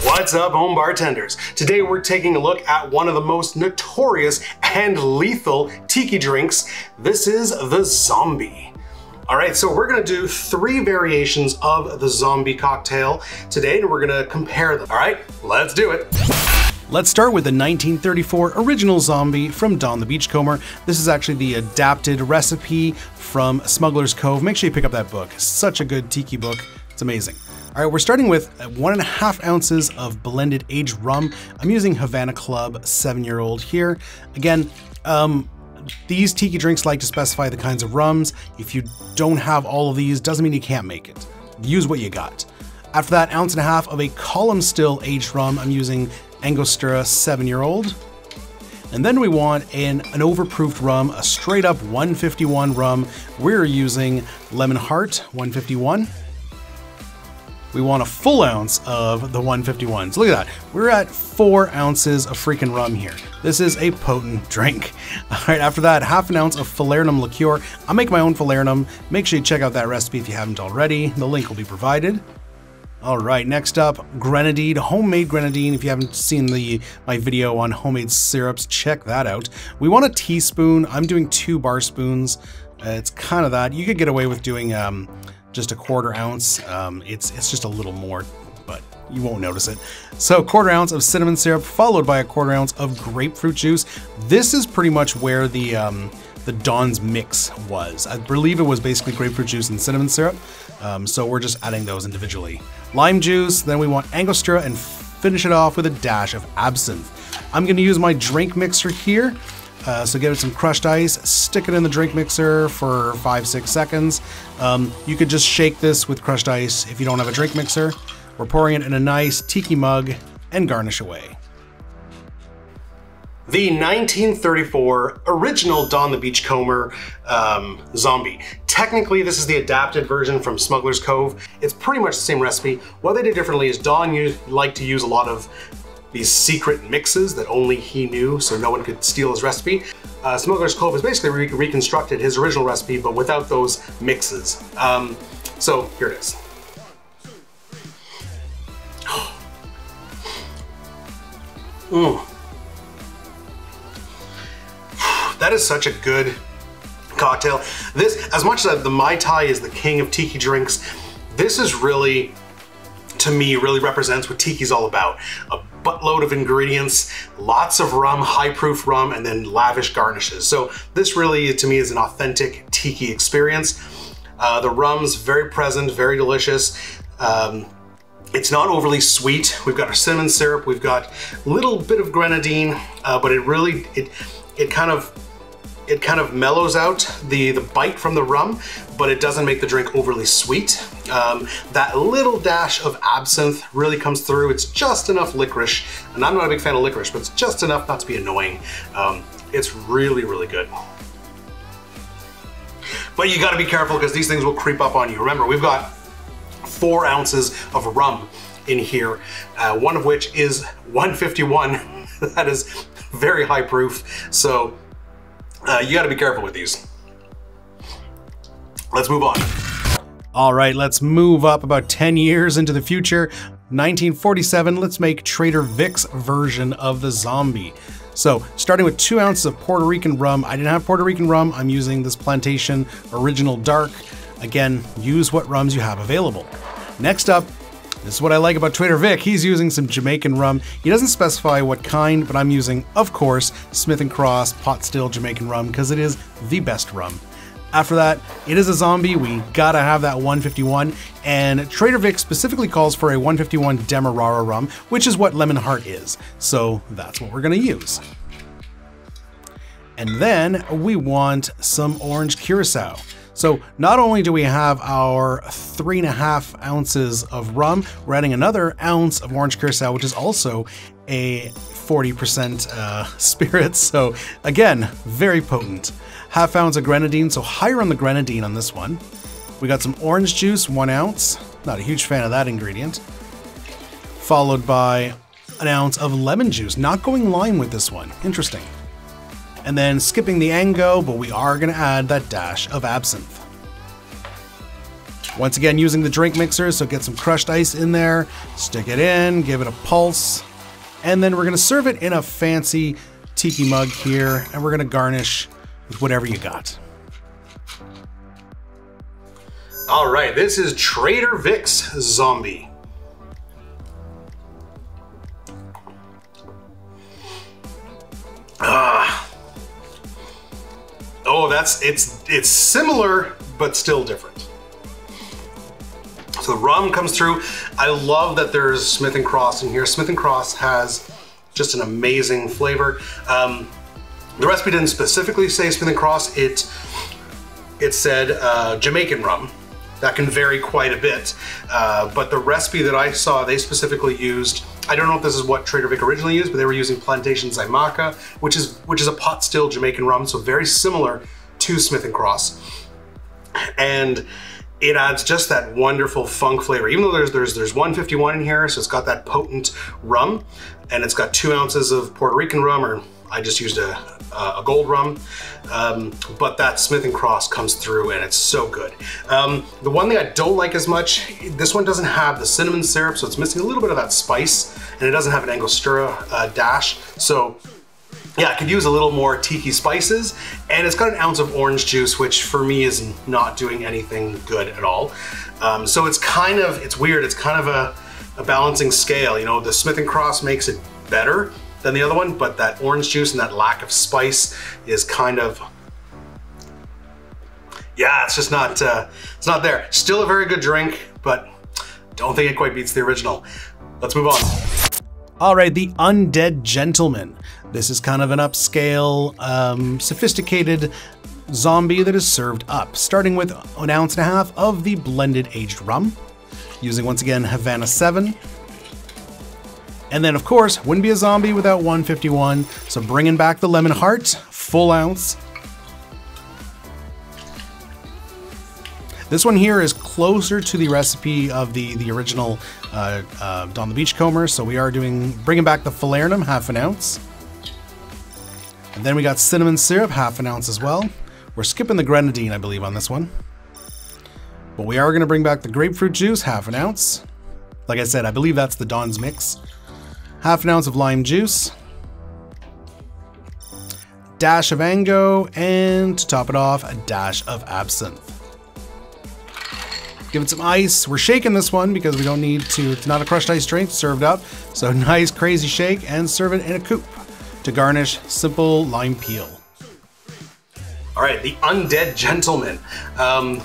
What's up, home bartenders? Today we're taking a look at one of the most notorious and lethal tiki drinks. This is the Zombie. All right, so we're gonna do 3 variations of the Zombie cocktail today, and we're gonna compare them. All right, let's do it. Let's start with the 1934 original Zombie from Don the Beachcomber. This is actually the adapted recipe from Smuggler's Cove. Make sure you pick up that book. Such a good tiki book. It's amazing. All right, we're starting with 1.5 ounces of blended aged rum. I'm using Havana Club 7-year-old here. Again, these tiki drinks like to specify the kinds of rums. If you don't have all of these, doesn't mean you can't make it. Use what you got. After that, 1.5 ounces of a column still aged rum. I'm using Angostura 7-year-old. And then we want an overproofed rum, a straight up 151 rum. We're using Lemon Heart 151. We want a full ounce of the 151. So look at that. We're at 4 ounces of freaking rum here. This is a potent drink. All right, after that, 1/2 ounce of falernum liqueur. I'll make my own falernum. Make sure you check out that recipe if you haven't already. The link will be provided. All right, next up, grenadine, homemade grenadine. If you haven't seen my video on homemade syrups, check that out. We want a teaspoon. I'm doing 2 bar spoons. It's kind of that. You could get away with doing just a 1/4 ounce. It's just a little more, but you won't notice it. So 1/4 ounce of cinnamon syrup, followed by a 1/4 ounce of grapefruit juice. This is pretty much where the Don's mix was. I believe it was basically grapefruit juice and cinnamon syrup. So we're just adding those individually. Lime juice, then we want Angostura, and finish it off with a dash of absinthe. I'm gonna use my drink mixer here. So give it some crushed ice, stick it in the drink mixer for 5-6 seconds. You could just shake this with crushed ice if you don't have a drink mixer. We're pouring it in a nice tiki mug and garnish away. The 1934 original Don the Beachcomber Zombie. Technically, this is the adapted version from Smuggler's Cove. It's pretty much the same recipe. What they did differently is Don liked to use a lot of these secret mixes that only he knew, so no one could steal his recipe. Smuggler's Cove has basically reconstructed his original recipe, but without those mixes. So here it is. That is such a good cocktail. This, as much as the Mai Tai is the king of tiki drinks, this is really, to me, really represents what tiki's all about. A buttload of ingredients, lots of rum, high proof rum, and then lavish garnishes. So this really, to me, is an authentic tiki experience. The rum's very present, very delicious. It's not overly sweet. We've got our cinnamon syrup, we've got a little bit of grenadine, but it really, it kind of mellows out the bite from the rum, but it doesn't make the drink overly sweet. That little dash of absinthe really comes through. It's just enough licorice, and I'm not a big fan of licorice, but it's just enough not to be annoying. It's really, really good. But you gotta be careful because these things will creep up on you. Remember, we've got 4 ounces of rum in here, one of which is 151. That is very high proof. So you gotta be careful with these. Let's move on. All right, let's move up about 10 years into the future. 1947, let's make Trader Vic's version of the Zombie. So starting with 2 ounces of Puerto Rican rum. I didn't have Puerto Rican rum. I'm using this Plantation Original Dark. Again, use what rums you have available. Next up, this is what I like about Trader Vic. He's using some Jamaican rum. He doesn't specify what kind, but I'm using, of course, Smith & Cross Pot Still Jamaican rum because it is the best rum. After that, it is a Zombie. We gotta have that 151, and Trader Vic specifically calls for a 151 Demerara rum, which is what Lemon Heart is. So that's what we're gonna use. And then we want some orange curacao. So not only do we have our 3.5 ounces of rum, we're adding another ounce of orange curacao, which is also a 40% spirit. So again, very potent. 1/2 ounce of grenadine, so higher on the grenadine on this one. We got some orange juice, 1 ounce. Not a huge fan of that ingredient. Followed by an ounce of lemon juice, not going lime with this one. Interesting. And then skipping the Ango, but we are gonna add that dash of absinthe. Once again, using the drink mixer, so get some crushed ice in there, stick it in, give it a pulse, and then we're gonna serve it in a fancy tiki mug here, and we're gonna garnish with whatever you got. All right, this is Trader Vic's Zombie. Oh, it's similar, but still different. So the rum comes through. I love that there's Smith & Cross in here. Smith & Cross has just an amazing flavor. The recipe didn't specifically say Smith & Cross. It said Jamaican rum. That can vary quite a bit. But the recipe that I saw, they specifically used, I don't know if this is what Trader Vic originally used, but they were using Plantation Zaimaca, which is a pot still Jamaican rum, so very similar to Smith & Cross. And it adds just that wonderful funk flavor. Even though there's 151 in here, so it's got that potent rum, and it's got 2 ounces of Puerto Rican rum, or I just used a gold rum, but that Smith & Cross comes through and it's so good. The one thing I don't like as much, this one doesn't have the cinnamon syrup, so it's missing a little bit of that spice, and it doesn't have an Angostura dash. So yeah, I could use a little more tiki spices, and it's got an ounce of orange juice, which for me is not doing anything good at all. So it's weird, it's kind of a balancing scale. You know, the Smith & Cross makes it better than the other one, but that orange juice and that lack of spice is kind of, yeah, it's just not, it's not there. Still a very good drink, but don't think it quite beats the original. Let's move on. All right, the Undead Gentleman. This is kind of an upscale, sophisticated zombie that is served up, starting with 1.5 ounces of the blended aged rum, using once again Havana 7. And then of course, wouldn't be a zombie without 151, so bringing back the lemon heart, full ounce. This one here is closer to the recipe of the original Don the Beachcomber, so we are bringing back the falernum, 1/2 ounce. And then we got cinnamon syrup, 1/2 ounce as well. We're skipping the grenadine, I believe, on this one. But we are gonna bring back the grapefruit juice, 1/2 ounce. Like I said, I believe that's the Don's mix. 1/2 ounce of lime juice. Dash of Ango, and to top it off, a dash of absinthe. Give it some ice. We're shaking this one because we don't need to, it's not a crushed ice drink, served up. So nice crazy shake, and serve it in a coupe. To garnish, simple lime peel. All right, the Undead Gentleman.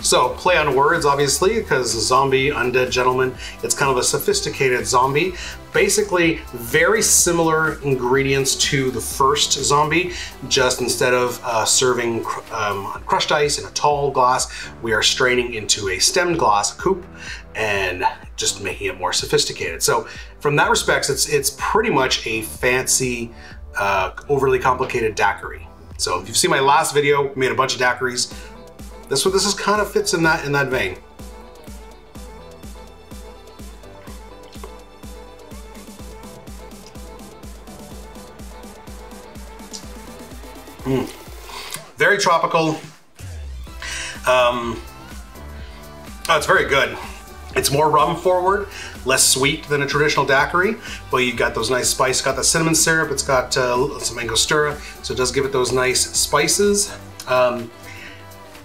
So play on words, obviously, because zombie, Undead Gentleman, it's kind of a sophisticated zombie. Basically, very similar ingredients to the first zombie, just instead of serving crushed ice in a tall glass, we are straining into a stemmed glass, a coupe, and just making it more sophisticated. So from that respect, it's pretty much a fancy, overly complicated daiquiri. So if you've seen my last video, made a bunch of daiquiris. This is kind of fits in that vein. Very tropical. Oh, it's very good. It's more rum forward, less sweet than a traditional daiquiri, but you've got those nice spices. It's got the cinnamon syrup, it's got some Angostura, so it does give it those nice spices. The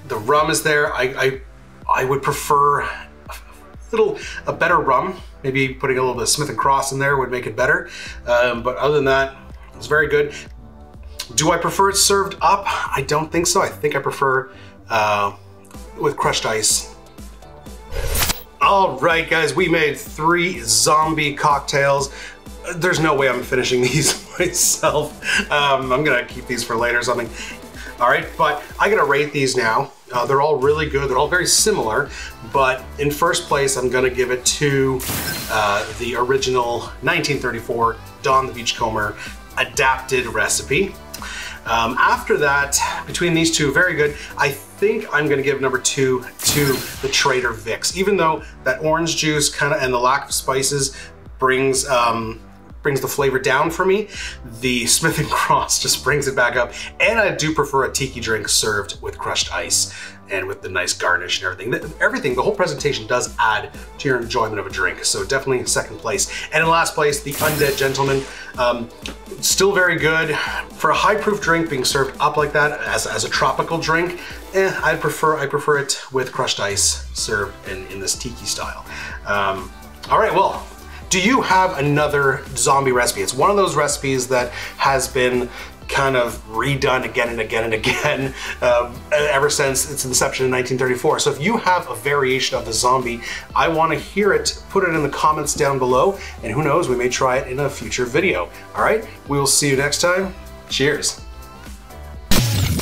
rum is there. I would prefer a better rum. Maybe putting a little bit of Smith & Cross in there would make it better. But other than that, it's very good. Do I prefer it served up? I don't think so. I think I prefer with crushed ice. All right, guys, we made 3 zombie cocktails. There's no way I'm finishing these myself. I'm gonna keep these for later or something. All right, but I gotta rate these now. They're all really good. They're all very similar, but in first place, I'm gonna give it to the original 1934 Don the Beachcomber adapted recipe. After that, between these two, very good. I think I'm gonna give number 2 to the Trader Vic's. Even though that orange juice and the lack of spices brings brings the flavor down for me. The Smith & Cross just brings it back up. And I do prefer a tiki drink served with crushed ice and with the nice garnish and everything. The whole presentation does add to your enjoyment of a drink. So definitely in second place. And in last place, the Undead Gentleman. Still very good. For a high proof drink being served up like that as a tropical drink, I prefer it with crushed ice served in this tiki style. All right, well, do you have another zombie recipe? It's one of those recipes that has been kind of redone again and again and again ever since its inception in 1934. So if you have a variation of the zombie, I want to hear it. Put it in the comments down below, and who knows, we may try it in a future video. All right, we will see you next time. Cheers.